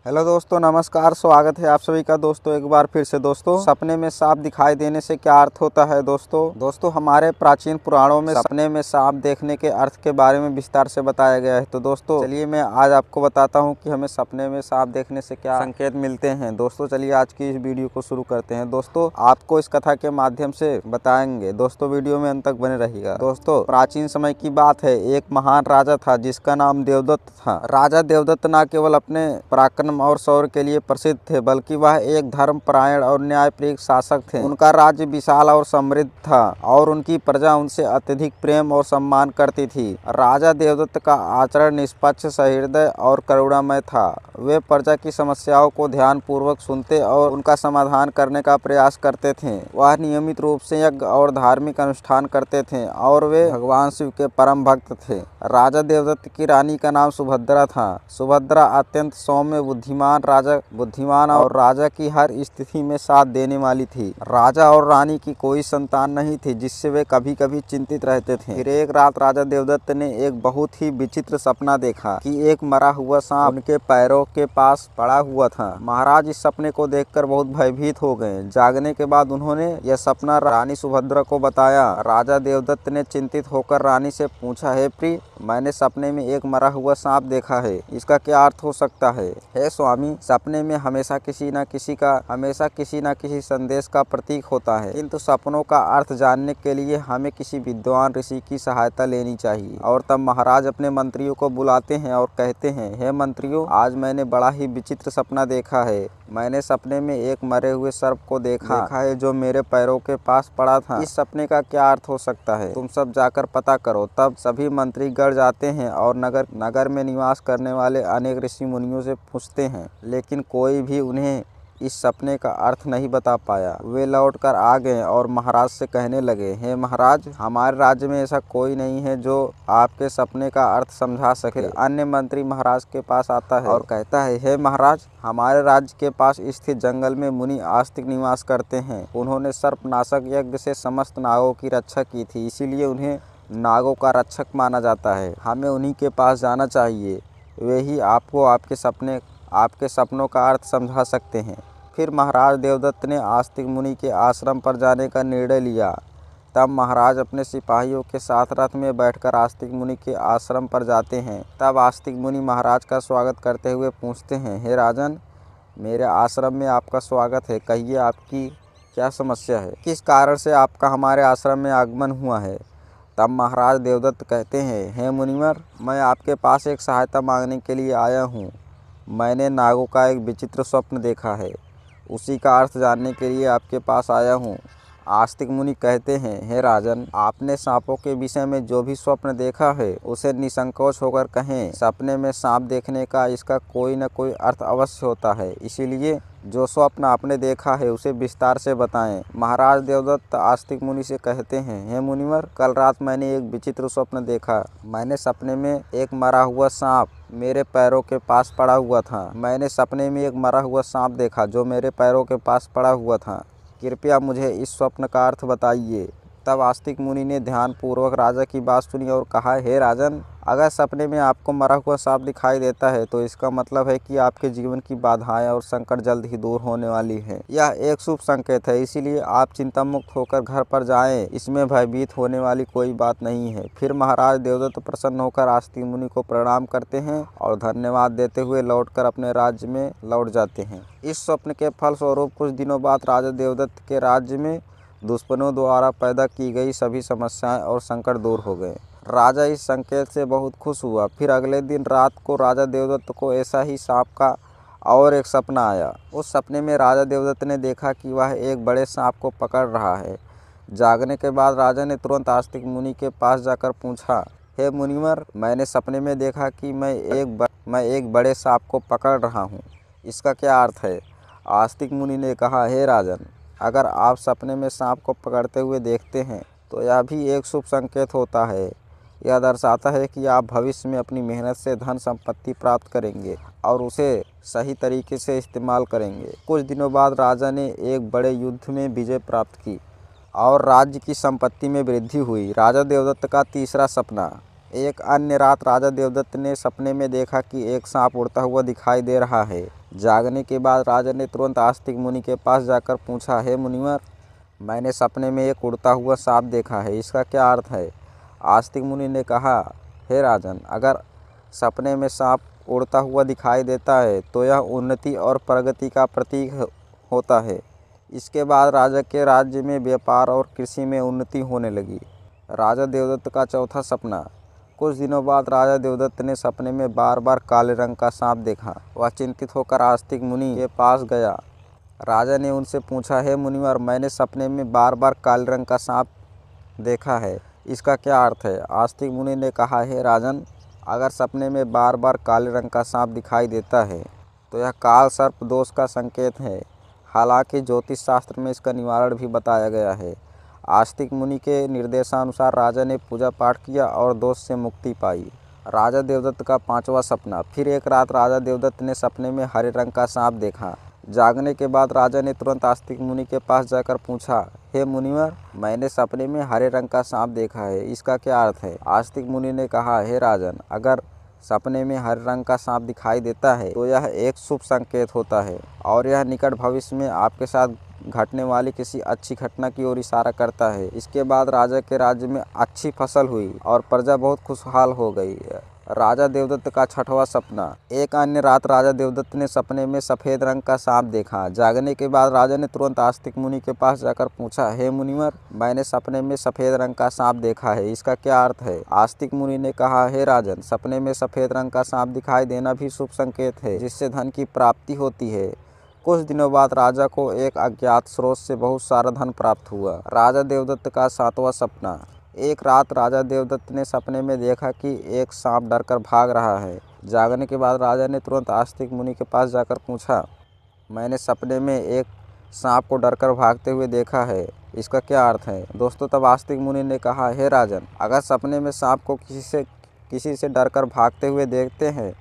Hello दोस्तों, नमस्कार। स्वागत है आप सभी का दोस्तों एक बार फिर से। दोस्तों, सपने में सांप दिखाई देने से क्या अर्थ होता है? दोस्तों हमारे प्राचीन पुराणों में सपने में सांप देखने के अर्थ के बारे में विस्तार से बताया गया है। तो दोस्तों चलिए मैं आज आपको बताता हूं कि हमें सपने में सांप देखने से क्या संकेत मिलते हैं। दोस्तों चलिए आज की इस वीडियो को शुरू करते हैं। दोस्तों आपको इस कथा के माध्यम से बताएंगे। दोस्तों वीडियो में अंत तक बने रहिएगा। दोस्तों प्राचीन समय की बात है, एक महान राजा था जिसका नाम देवदत्त था। राजा देवदत्त न केवल अपने पराक्रम और शौर्य के लिए प्रसिद्ध थे, बल्कि वह एक धर्मपरायण और न्यायप्रिय शासक थे। उनका राज्य विशाल और समृद्ध था और उनकी प्रजा उनसे अत्यधिक प्रेम और सम्मान करती थी। राजा देवदत्त का आचरण निष्पक्ष, सहृदय और करुणामय था। वे प्रजा की समस्याओं को ध्यानपूर्वक सुनते और उनका समाधान करने का प्रयास करते थे। वह नियमित रूप से यज्ञ और धार्मिक अनुष्ठान करते थे और वे भगवान शिव के परम भक्त थे। राजा देवदत्त की रानी का नाम सुभद्रा था। सुभद्रा अत्यंत सौम्य, बुद्धिमान और राजा की हर स्थिति में साथ देने वाली थी। राजा और रानी की कोई संतान नहीं थी, जिससे वे कभी कभी चिंतित रहते थे। फिर एक रात राजा देवदत्त ने एक बहुत ही विचित्र सपना देखा कि एक मरा हुआ सांप उनके पैरों के पास पड़ा हुआ था। महाराज इस सपने को देखकर बहुत भयभीत हो गए। जागने के बाद उन्होंने यह सपना रानी सुभद्रा को बताया। राजा देवदत्त ने चिंतित होकर रानी से पूछा, हे प्रिय, मैंने सपने में एक मरा हुआ सांप देखा है, इसका क्या अर्थ हो सकता है? हे स्वामी, सपने में हमेशा किसी न किसी संदेश का प्रतीक होता है, किंतु सपनों का अर्थ जानने के लिए हमें किसी विद्वान ऋषि की सहायता लेनी चाहिए। और तब महाराज अपने मंत्रियों को बुलाते हैं और कहते हैं, हे मंत्रियों, आज मैंने बड़ा ही विचित्र सपना देखा है। मैंने सपने में एक मरे हुए सर्प को देखा है जो मेरे पैरों के पास पड़ा था। इस सपने का क्या अर्थ हो सकता है? तुम सब जाकर पता करो। तब सभी मंत्री गढ़ जाते हैं और नगर में निवास करने वाले अनेक ऋषि मुनियों से पूछते हैं, लेकिन कोई भी उन्हें इस सपने का अर्थ नहीं बता पाया। वे लौटकर आ गए और महाराज से कहने लगे, हे महाराज, हमारे राज्य में ऐसा कोई नहीं है जो आपके सपने का अर्थ समझा सके। अन्य मंत्री महाराज के पास आता है और कहता है, हे महाराज, हमारे राज्य के पास स्थित जंगल में मुनि आस्तिक निवास करते हैं। उन्होंने सर्पनाशक यज्ञ से समस्त नागों की रक्षा की थी, इसीलिए उन्हें नागों का रक्षक माना जाता है। हमें उन्हीं के पास जाना चाहिए। वे ही आपको आपके सपनों का अर्थ समझा सकते हैं। फिर महाराज देवदत्त ने आस्तिक मुनि के आश्रम पर जाने का निर्णय लिया। तब महाराज अपने सिपाहियों के साथ रथ में बैठकर आस्तिक मुनि के आश्रम पर जाते हैं। तब आस्तिक मुनि महाराज का स्वागत करते हुए पूछते हैं, हे राजन, मेरे आश्रम में आपका स्वागत है। कहिए, आपकी क्या समस्या है? किस कारण से आपका हमारे आश्रम में आगमन हुआ है? तब महाराज देवदत्त कहते हैं, हे मुनिवर, मैं आपके पास एक सहायता मांगने के लिए आया हूँ। मैंने नागों का एक विचित्र स्वप्न देखा है, उसी का अर्थ जानने के लिए आपके पास आया हूँ। आस्तिक मुनि कहते हैं, हे राजन, आपने सांपों के विषय में जो भी स्वप्न देखा है उसे निसंकोच होकर कहें। सपने में सांप देखने का इसका कोई न कोई अर्थ अवश्य होता है, इसीलिए जो स्वप्न आपने देखा है उसे विस्तार से बताएं। महाराज देवदत्त आस्तिक मुनि से कहते हैं, हे मुनिवर, कल रात मैंने एक विचित्र स्वप्न देखा। मैंने सपने में एक मरा हुआ सांप मेरे पैरों के पास पड़ा हुआ था। मैंने सपने में एक मरा हुआ सांप देखा जो मेरे पैरों के पास पड़ा हुआ था। कृपया मुझे इस स्वप्न का अर्थ बताइए। तब आस्तिक मुनि ने ध्यानपूर्वक राजा की बात सुनी और कहा, हे राजन, अगर सपने में आपको मरा हुआ सांप दिखाई देता है तो इसका मतलब है कि आपके जीवन की बाधाएं और संकट जल्द ही दूर होने वाली हैं। यह एक शुभ संकेत है, इसीलिए आप चिंता मुक्त होकर घर पर जाएं। इसमें भयभीत होने वाली कोई बात नहीं है। फिर महाराज देवदत्त प्रसन्न होकर आस्तिक मुनि को प्रणाम करते हैं और धन्यवाद देते हुए लौटकर अपने राज्य में लौट जाते हैं। इस स्वप्न के फलस्वरूप कुछ दिनों बाद राजा देवदत्त के राज्य में दुश्मनों द्वारा पैदा की गई सभी समस्याएं और संकट दूर हो गए। राजा इस संकेत से बहुत खुश हुआ। फिर अगले दिन रात को राजा देवदत्त को ऐसा ही सांप का और एक सपना आया। उस सपने में राजा देवदत्त ने देखा कि वह एक बड़े सांप को पकड़ रहा है। जागने के बाद राजा ने तुरंत आस्तिक मुनि के पास जाकर पूछा, हे मुनिवर, मैंने सपने में देखा कि मैं एक बड़े सांप को पकड़ रहा हूँ, इसका क्या अर्थ है? आस्तिक मुनि ने कहा, हे राजन, अगर आप सपने में सांप को पकड़ते हुए देखते हैं तो यह भी एक शुभ संकेत होता है। यह दर्शाता है कि आप भविष्य में अपनी मेहनत से धन संपत्ति प्राप्त करेंगे और उसे सही तरीके से इस्तेमाल करेंगे। कुछ दिनों बाद राजा ने एक बड़े युद्ध में विजय प्राप्त की और राज्य की संपत्ति में वृद्धि हुई। राजा देवदत्त का तीसरा सपना। एक अन्य रात राजा देवदत्त ने सपने में देखा कि एक सांप उड़ता हुआ दिखाई दे रहा है। जागने के बाद राजा ने तुरंत आस्तिक मुनि के पास जाकर पूछा, हे मुनिवर, मैंने सपने में एक उड़ता हुआ सांप देखा है, इसका क्या अर्थ है? आस्तिक मुनि ने कहा, हे राजन, अगर सपने में सांप उड़ता हुआ दिखाई देता है तो यह उन्नति और प्रगति का प्रतीक होता है। इसके बाद राजा के राज्य में व्यापार और कृषि में उन्नति होने लगी। राजा देवदत्त का चौथा सपना। कुछ दिनों बाद राजा देवदत्त ने सपने में बार बार काले रंग का सांप देखा। वह चिंतित होकर आस्तिक मुनि के पास गया। राजा ने उनसे पूछा, हे मुनिवर, मैंने सपने में बार बार काले रंग का सांप देखा है, इसका क्या अर्थ है? आस्तिक मुनि ने कहा, हे राजन, अगर सपने में बार बार काले रंग का सांप दिखाई देता है तो यह काल सर्प दोष का संकेत है। हालांकि ज्योतिष शास्त्र में इसका निवारण भी बताया गया है। आस्तिक मुनि के निर्देशानुसार राजा ने पूजा पाठ किया और दोष से मुक्ति पाई। राजा देवदत्त का पांचवा सपना। फिर एक रात राजा देवदत्त ने सपने में हरे रंग का सांप देखा। जागने के बाद राजा ने तुरंत आस्तिक मुनि के पास जाकर पूछा, हे मुनिवर, मैंने सपने में हरे रंग का सांप देखा है, इसका क्या अर्थ है? आस्तिक मुनि ने कहा, हे राजन, अगर सपने में हरे रंग का सांप दिखाई देता है तो यह एक शुभ संकेत होता है और यह निकट भविष्य में आपके साथ घटने वाली किसी अच्छी घटना की ओर इशारा करता है। इसके बाद राजा के राज्य में अच्छी फसल हुई और प्रजा बहुत खुशहाल हो गई। राजा देवदत्त का छठवां सपना। एक अन्य रात राजा देवदत्त ने सपने में सफ़ेद रंग का सांप देखा। जागने के बाद राजा ने तुरंत आस्तिक मुनि के पास जाकर पूछा, हे मुनिवर, मैंने सपने में सफ़ेद रंग का सांप देखा है, इसका क्या अर्थ है? आस्तिक मुनि ने कहा, हे राजन, सपने में सफ़ेद रंग का सांप दिखाई देना भी शुभ संकेत है, जिससे धन की प्राप्ति होती है। कुछ दिनों बाद राजा को एक अज्ञात स्रोत से बहुत सारा धन प्राप्त हुआ। राजा देवदत्त का सातवां सपना। एक रात राजा देवदत्त ने सपने में देखा कि एक सांप डरकर भाग रहा है। जागने के बाद राजा ने तुरंत आस्तिक मुनि के पास जाकर पूछा, मैंने सपने में एक सांप को डरकर भागते हुए देखा है, इसका क्या अर्थ है? दोस्तों, तब आस्तिक मुनि ने कहा, हे राजन, अगर सपने में सांप को किसी से डरकर भागते हुए देखते हैं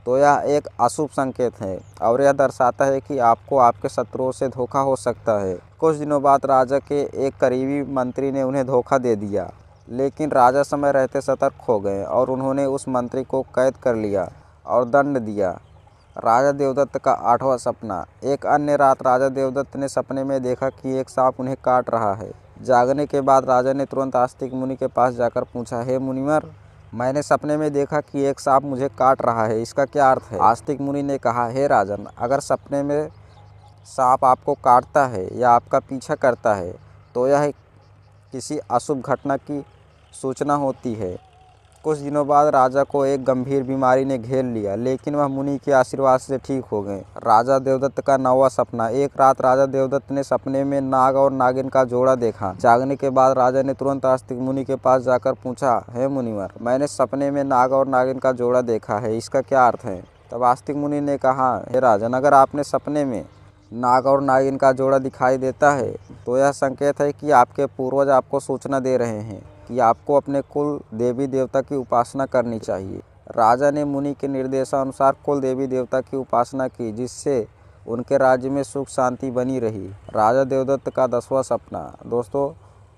तो यह एक अशुभ संकेत है और यह दर्शाता है कि आपको आपके शत्रुओं से धोखा हो सकता है। कुछ दिनों बाद राजा के एक करीबी मंत्री ने उन्हें धोखा दे दिया, लेकिन राजा समय रहते सतर्क हो गए और उन्होंने उस मंत्री को कैद कर लिया और दंड दिया। राजा देवदत्त का आठवां सपना। एक अन्य रात राजा देवदत्त ने सपने में देखा कि एक सांप उन्हें काट रहा है। जागने के बाद राजा ने तुरंत आस्तिक मुनि के पास जाकर पूछा, हे मुनिवर, मैंने सपने में देखा कि एक सांप मुझे काट रहा है, इसका क्या अर्थ है? आस्तिक मुनि ने कहा, हे राजन, अगर सपने में सांप आपको काटता है या आपका पीछा करता है तो यह किसी अशुभ घटना की सूचना होती है। कुछ दिनों बाद राजा को एक गंभीर बीमारी ने घेर लिया, लेकिन वह मुनि के आशीर्वाद से ठीक हो गए। राजा देवदत्त का नौवां सपना। एक रात राजा देवदत्त ने सपने में नाग और नागिन का जोड़ा देखा। जागने के बाद राजा ने तुरंत आस्तिक मुनि के पास जाकर पूछा, हे मुनिवर, मैंने सपने में नाग और नागिन का जोड़ा देखा है, इसका क्या अर्थ है? तब आस्तिक मुनि ने कहा, हे राजन, अगर आपने सपने में नाग और नागिन का जोड़ा दिखाई देता है तो यह संकेत है कि आपके पूर्वज आपको सूचना दे रहे हैं कि आपको अपने कुल देवी देवता की उपासना करनी चाहिए। राजा ने मुनि के निर्देशानुसार कुल देवी देवता की उपासना की, जिससे उनके राज्य में सुख शांति बनी रही। राजा देवदत्त का 10वां सपना। दोस्तों,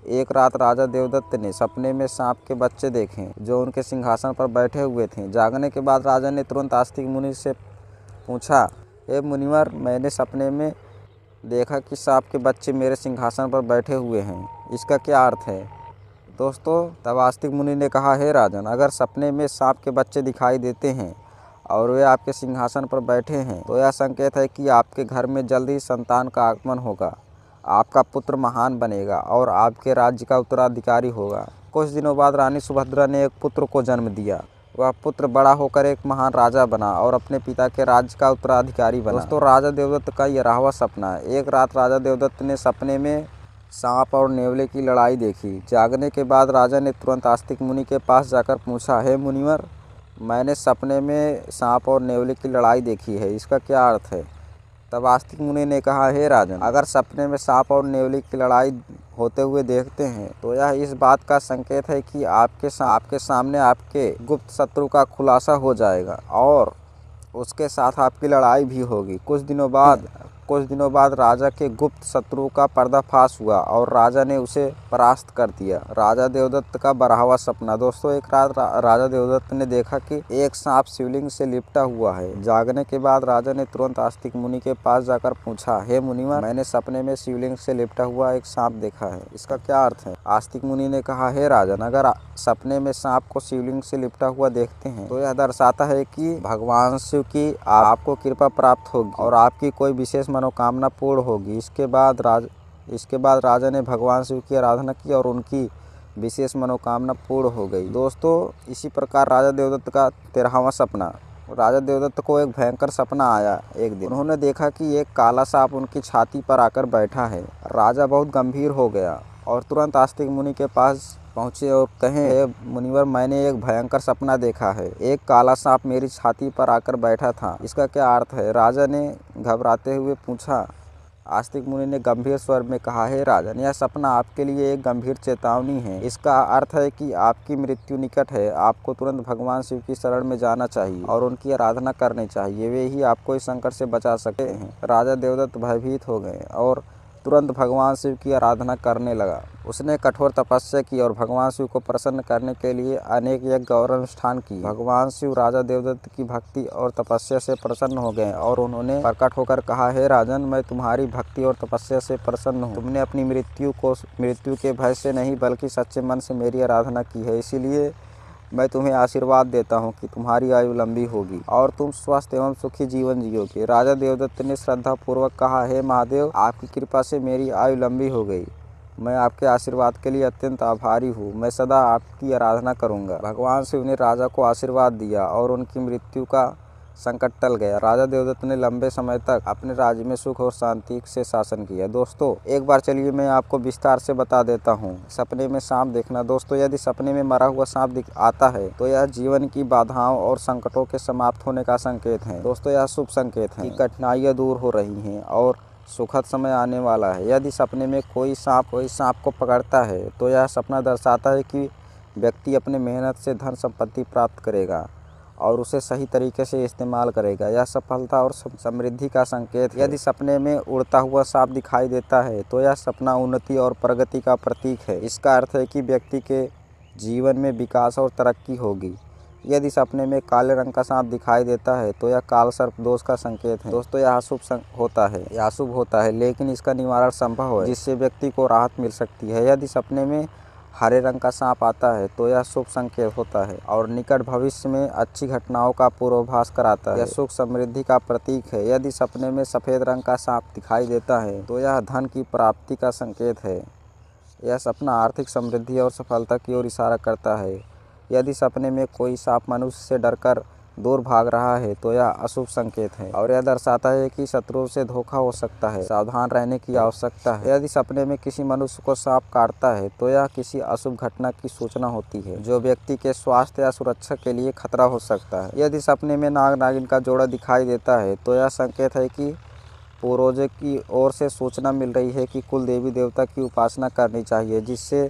एक रात राजा देवदत्त ने सपने में सांप के बच्चे देखे जो उनके सिंहासन पर बैठे हुए थे। जागने के बाद राजा ने तुरंत आस्तिक मुनि से पूछा, हे मुनिवर, मैंने सपने में देखा कि सांप के बच्चे मेरे सिंहासन पर बैठे हुए हैं, इसका क्या अर्थ है? दोस्तों, तब आस्तिक मुनि ने कहा, हे राजन, अगर सपने में सांप के बच्चे दिखाई देते हैं और वे आपके सिंहासन पर बैठे हैं तो यह संकेत है कि आपके घर में जल्द ही संतान का आगमन होगा, आपका पुत्र महान बनेगा और आपके राज्य का उत्तराधिकारी होगा। कुछ दिनों बाद रानी सुभद्रा ने एक पुत्र को जन्म दिया। वह पुत्र बड़ा होकर एक महान राजा बना और अपने पिता के राज्य का उत्तराधिकारी बना। दोस्तों, राजा देवदत्त का 11वां सपना। एक रात राजा देवदत्त ने सपने में सांप और नेवले की लड़ाई देखी। जागने के बाद राजा ने तुरंत आस्तिक मुनि के पास जाकर पूछा, हे मुनिवर, मैंने सपने में सांप और नेवले की लड़ाई देखी है, इसका क्या अर्थ है? तब आस्तिक मुनि ने कहा, हे राजन, अगर सपने में सांप और नेवले की लड़ाई होते हुए देखते हैं तो यह इस बात का संकेत है कि आपके सामने आपके गुप्त शत्रु का खुलासा हो जाएगा और उसके साथ आपकी लड़ाई भी होगी। कुछ दिनों बाद कुछ दिनों बाद राजा के गुप्त शत्रु का पर्दाफाश हुआ और राजा ने उसे परास्त कर दिया। राजा देवदत्त का 12वां सपना। दोस्तों, एक रात राजा देवदत्त ने देखा कि एक सांप शिवलिंग से लिपटा हुआ है। जागने के बाद राजा ने तुरंत आस्तिक मुनि के पास जाकर पूछा, हे मुनिवर, मैंने सपने में शिवलिंग से लिपटा हुआ एक सांप देखा है, इसका क्या अर्थ है? आस्तिक मुनि ने कहा, हे राजन, अगर सपने में सांप को शिवलिंग से लिपटा हुआ देखते हैं तो यह दर्शाता है कि भगवान शिव की आपको कृपा प्राप्त होगी और आपकी कोई विशेष मनोकामना पूर्ण होगी। इसके बाद राजा ने भगवान शिव की आराधना की और उनकी विशेष मनोकामना पूर्ण हो गई। दोस्तों, इसी प्रकार राजा देवदत्त का 13वां सपना। राजा देवदत्त को एक भयंकर सपना आया। एक दिन उन्होंने देखा कि एक काला सांप उनकी छाती पर आकर बैठा है। राजा बहुत गंभीर हो गया और तुरंत आस्तिक मुनि के पास पहुँचे और कहे, हे मुनिवर, मैंने एक भयंकर सपना देखा है। एक काला सांप मेरी छाती पर आकर बैठा था, इसका क्या अर्थ है? राजा ने घबराते हुए पूछा। आस्तिक मुनि ने गंभीर स्वर में कहा, हे राजन, यह सपना आपके लिए एक गंभीर चेतावनी है। इसका अर्थ है कि आपकी मृत्यु निकट है। आपको तुरंत भगवान शिव की शरण में जाना चाहिए और उनकी आराधना करनी चाहिए। वे ही आपको इस संकट से बचा सकते हैं। राजा देवदत्त भयभीत हो गए और तुरंत भगवान शिव की आराधना करने लगा। उसने कठोर तपस्या की और भगवान शिव को प्रसन्न करने के लिए अनेक यज्ञ और अनुष्ठान किए। भगवान शिव राजा देवदत्त की भक्ति और तपस्या से प्रसन्न हो गए और उन्होंने प्रकट होकर कहा, हे राजन, मैं तुम्हारी भक्ति और तपस्या से प्रसन्न हूँ। तुमने अपनी मृत्यु के भय से नहीं बल्कि सच्चे मन से मेरी आराधना की है, इसीलिए मैं तुम्हें आशीर्वाद देता हूँ कि तुम्हारी आयु लंबी होगी और तुम स्वस्थ एवं सुखी जीवन जियोगे। राजा देवदत्त ने श्रद्धा पूर्वक कहा, हे महादेव, आपकी कृपा से मेरी आयु लंबी हो गई। मैं आपके आशीर्वाद के लिए अत्यंत आभारी हूँ। मैं सदा आपकी आराधना करूँगा। भगवान शिव ने राजा को आशीर्वाद दिया और उनकी मृत्यु का संकट टल गया। राजा देवदत्त ने लंबे समय तक अपने राज्य में सुख और शांति से शासन किया। दोस्तों, एक बार चलिए मैं आपको विस्तार से बता देता हूँ सपने में सांप देखना। दोस्तों, यदि सपने में मरा हुआ सांप आता है तो यह जीवन की बाधाओं और संकटों के समाप्त होने का संकेत है। दोस्तों, यह शुभ संकेत है कि कठिनाइयाँ दूर हो रही हैं और सुखद समय आने वाला है। यदि सपने में कोई सांप को पकड़ता है तो यह सपना दर्शाता है कि व्यक्ति अपने मेहनत से धन संपत्ति प्राप्त करेगा और उसे सही तरीके से इस्तेमाल करेगा। यह सफलता और समृद्धि का संकेत है। यदि सपने में उड़ता हुआ सांप दिखाई देता है तो यह सपना उन्नति और प्रगति का प्रतीक है। इसका अर्थ है कि व्यक्ति के जीवन में विकास और तरक्की होगी। यदि सपने में काले रंग का सांप दिखाई देता है तो यह काल सर्प दोष का संकेत है। दोस्तों, यह अशुभ होता है लेकिन इसका निवारण संभव है, जिससे व्यक्ति को राहत मिल सकती है। यदि सपने में हरे रंग का सांप आता है तो यह शुभ संकेत होता है और निकट भविष्य में अच्छी घटनाओं का पूर्वाभास कराता है। यह सुख समृद्धि का प्रतीक है। यदि सपने में सफ़ेद रंग का सांप दिखाई देता है तो यह धन की प्राप्ति का संकेत है। यह सपना आर्थिक समृद्धि और सफलता की ओर इशारा करता है। यदि सपने में कोई सांप मनुष्य से डरकर दूर भाग रहा है तो यह अशुभ संकेत है और यह दर्शाता है कि शत्रुओं से धोखा हो सकता है। सावधान रहने की आवश्यकता है। यदि सपने में किसी मनुष्य को सांप काटता है तो यह किसी अशुभ घटना की सूचना होती है, जो व्यक्ति के स्वास्थ्य या सुरक्षा के लिए खतरा हो सकता है। यदि सपने में नाग नागिन का जोड़ा दिखाई देता है तो यह संकेत है कि पूर्वजों की ओर से सूचना मिल रही है कि कुल देवी देवता की उपासना करनी चाहिए, जिससे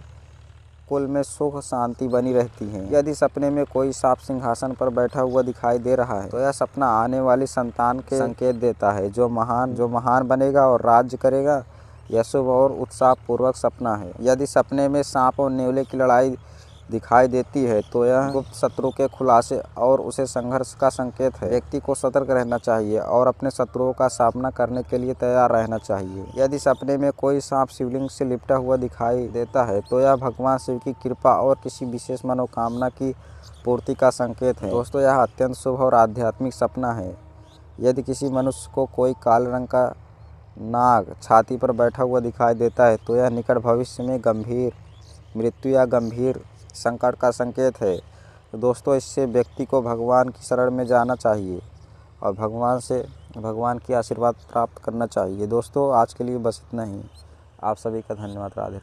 कुल में सुख शांति बनी रहती है। यदि सपने में कोई सांप सिंहासन पर बैठा हुआ दिखाई दे रहा है तो यह सपना आने वाली संतान के संकेत देता है, जो महान बनेगा और राज्य करेगा। यह शुभ और उत्साह पूर्वक सपना है। यदि सपने में सांप और नेवले की लड़ाई दिखाई देती है तो यह गुप्त शत्रु के खुलासे और उसे संघर्ष का संकेत है। व्यक्ति को सतर्क रहना चाहिए और अपने शत्रुओं का सामना करने के लिए तैयार रहना चाहिए। यदि सपने में कोई सांप शिवलिंग से लिपटा हुआ दिखाई देता है तो यह भगवान शिव की कृपा और किसी विशेष मनोकामना की पूर्ति का संकेत है। दोस्तों, यह अत्यंत शुभ और आध्यात्मिक सपना है। यदि किसी मनुष्य को कोई काले रंग का नाग छाती पर बैठा हुआ दिखाई देता है तो यह निकट भविष्य में गंभीर मृत्यु या गंभीर संकट का संकेत है। तो दोस्तों, इससे व्यक्ति को भगवान की शरण में जाना चाहिए और भगवान की आशीर्वाद प्राप्त करना चाहिए। दोस्तों, आज के लिए बस इतना ही। आप सभी का धन्यवाद। राधे।